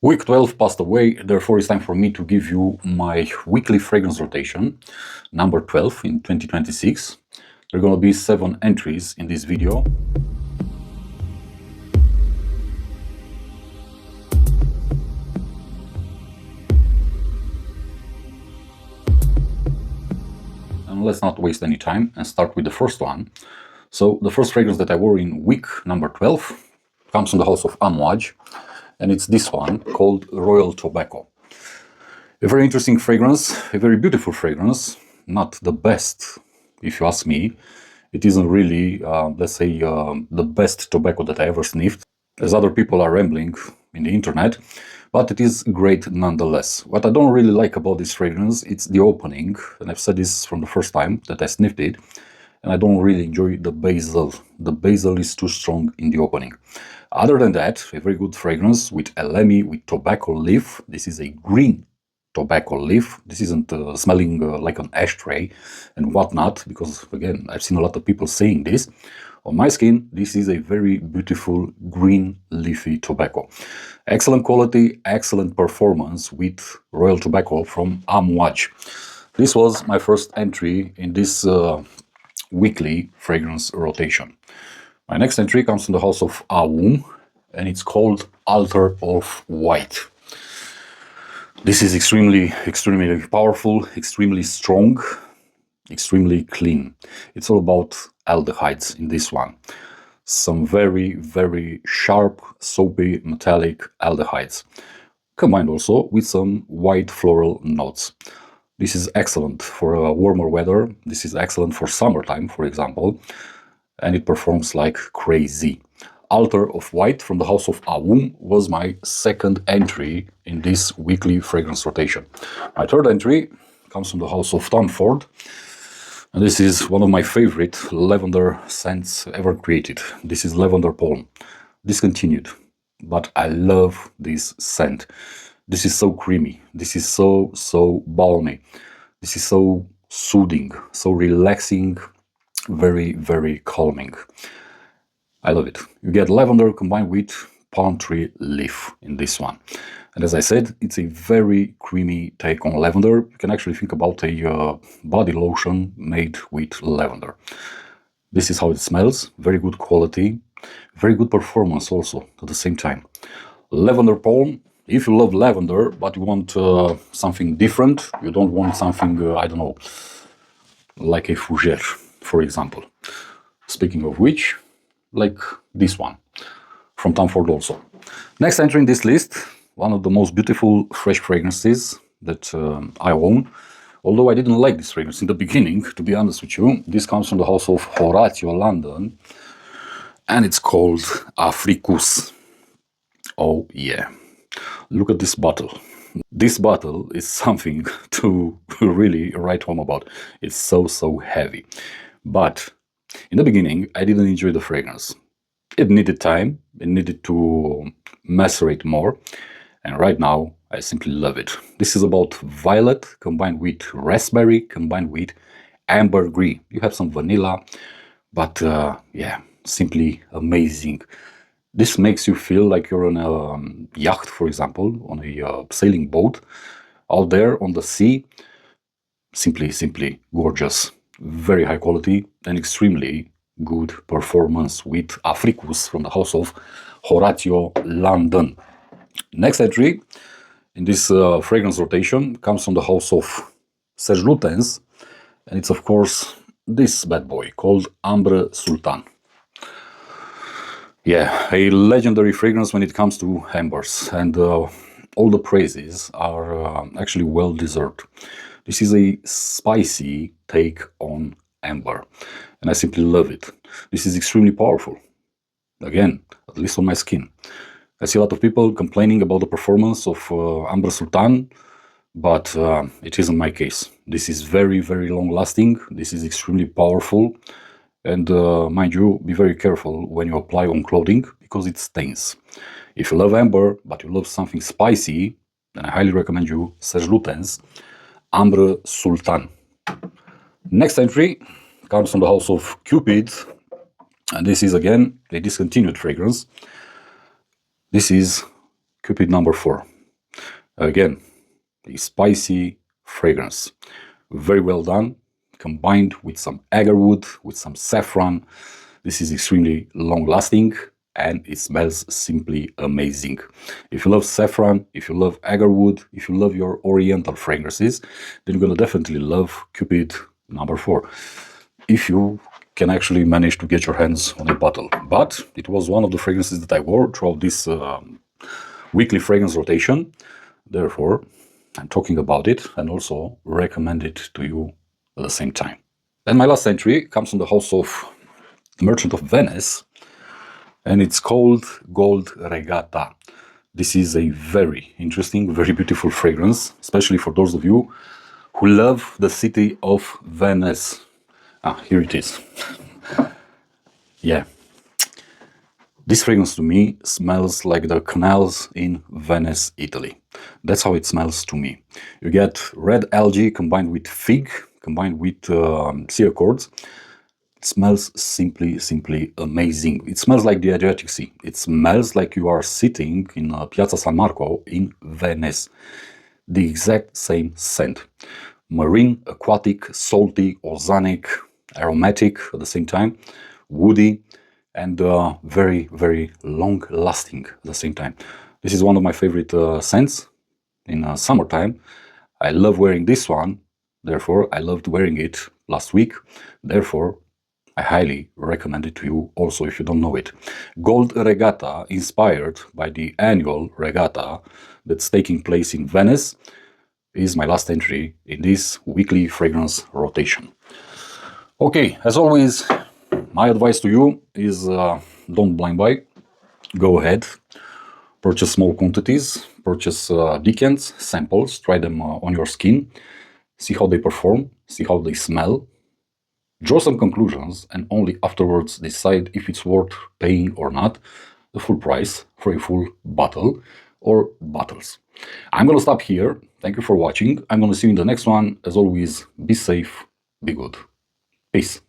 Week 12 passed away, therefore it's time for me to give you my weekly fragrance rotation, number 12 in 2026. There are going to be 7 entries in this video. And let's not waste any time and start with the first one. So the first fragrance that I wore in week number 12 comes from the house of Amouage. And it's this one called Royal Tobacco. A very interesting fragrance, a very beautiful fragrance, not the best, if you ask me. It isn't really, let's say, the best tobacco that I ever sniffed, as other people are rambling in the internet, but it is great nonetheless. What I don't really like about this fragrance, it's the opening, and I've said this from the first time that I sniffed it, and I don't really enjoy the basil. The basil is too strong in the opening. Other than that, a very good fragrance with elemi, with tobacco leaf. This is a green tobacco leaf. This isn't smelling like an ashtray and whatnot, because again, I've seen a lot of people saying this. On my skin, this is a very beautiful green leafy tobacco. Excellent quality, excellent performance with Royal Tobacco from Amouage. This was my first entry in this weekly fragrance rotation. My next entry comes from the house of Aum, and it's called Altar of White. This is extremely powerful, extremely strong, extremely clean. It's all about aldehydes in this one. Some very sharp, soapy, metallic aldehydes, combined also with some white floral notes. This is excellent for warmer weather. This is excellent for summertime, for example. And it performs like crazy. Altar of White from the house of Aum was my second entry in this weekly fragrance rotation. My third entry comes from the house of Tom Ford, and this is one of my favorite lavender scents ever created. This is Lavender Palm, discontinued, but I love this scent. This is so creamy, this is so balmy, this is so soothing, so relaxing, very calming. I love it. You get lavender combined with palm tree leaf in this one. And as I said, it's a very creamy take on lavender. You can actually think about a body lotion made with lavender. This is how it smells. Very good quality. Very good performance also at the same time. Lavender Palm. If you love lavender, but you want something different, you don't want something, I don't know, like a fougere, for example. Speaking of which, like this one from Tom Ford also. Next entry in this list, one of the most beautiful fresh fragrances that I own. Although I didn't like this fragrance in the beginning, to be honest with you. This comes from the house of Horatio London, and it's called Africus. Oh yeah, look at this bottle. This bottle is something to really write home about. It's so heavy. But in the beginning, I didn't enjoy the fragrance. It needed time, it needed to macerate more, and right now, I simply love it. This is about violet combined with raspberry, combined with ambergris. You have some vanilla, but yeah, simply amazing. This makes you feel like you're on a yacht, for example, on a sailing boat, out there on the sea. Simply gorgeous. Very high quality and extremely good performance with Africus from the house of Horatio London. Next entry in this fragrance rotation comes from the house of Serge Lutens, and it's of course this bad boy called Ambre Sultan. Yeah, a legendary fragrance when it comes to ambers, and all the praises are actually well deserved. This is a spicy take on amber, and I simply love it. This is extremely powerful. Again, at least on my skin. I see a lot of people complaining about the performance of Ambre Sultan, but it isn't my case. This is very long lasting. This is extremely powerful. And mind you, be very careful when you apply on clothing, because it stains. If you love amber, but you love something spicy, then I highly recommend you Serge Lutens Ambre Sultan. Next entry comes from the house of Cupid, and this is again a discontinued fragrance. This is Cupid number 4. Again, a spicy fragrance. Very well done, combined with some agarwood, with some saffron. This is extremely long lasting and it smells simply amazing. If you love saffron, if you love agarwood, if you love your oriental fragrances, then you're gonna definitely love Cupid number 4. If you can actually manage to get your hands on a bottle. But it was one of the fragrances that I wore throughout this weekly fragrance rotation. Therefore, I'm talking about it and also recommend it to you at the same time. And my last entry comes from the house of Merchant of Venice, and it's called Gold Regatta. This is a very interesting, very beautiful fragrance, especially for those of you who love the city of Venice. Ah, here it is. Yeah. This fragrance to me smells like the canals in Venice, Italy. That's how it smells to me. You get red algae combined with fig, combined with sea accords. It smells simply amazing. It smells like the Adriatic Sea. It smells like you are sitting in Piazza San Marco in Venice. The exact same scent. Marine, aquatic, salty, ozonic, aromatic at the same time, woody, and very long-lasting at the same time. This is one of my favorite scents in summertime. I love wearing this one, therefore I loved wearing it last week, therefore I highly recommend it to you also if you don't know it. Gold Regatta, inspired by the annual regatta that's taking place in Venice, is my last entry in this weekly fragrance rotation. Okay, as always, my advice to you is don't blind buy. Go ahead, purchase small quantities, purchase decants, samples, try them on your skin, see how they perform, see how they smell, draw some conclusions, and only afterwards decide if it's worth paying or not the full price for a full bottle or bottles. I'm gonna stop here. Thank you for watching. I'm gonna see you in the next one. As always, be safe, be good. Peace.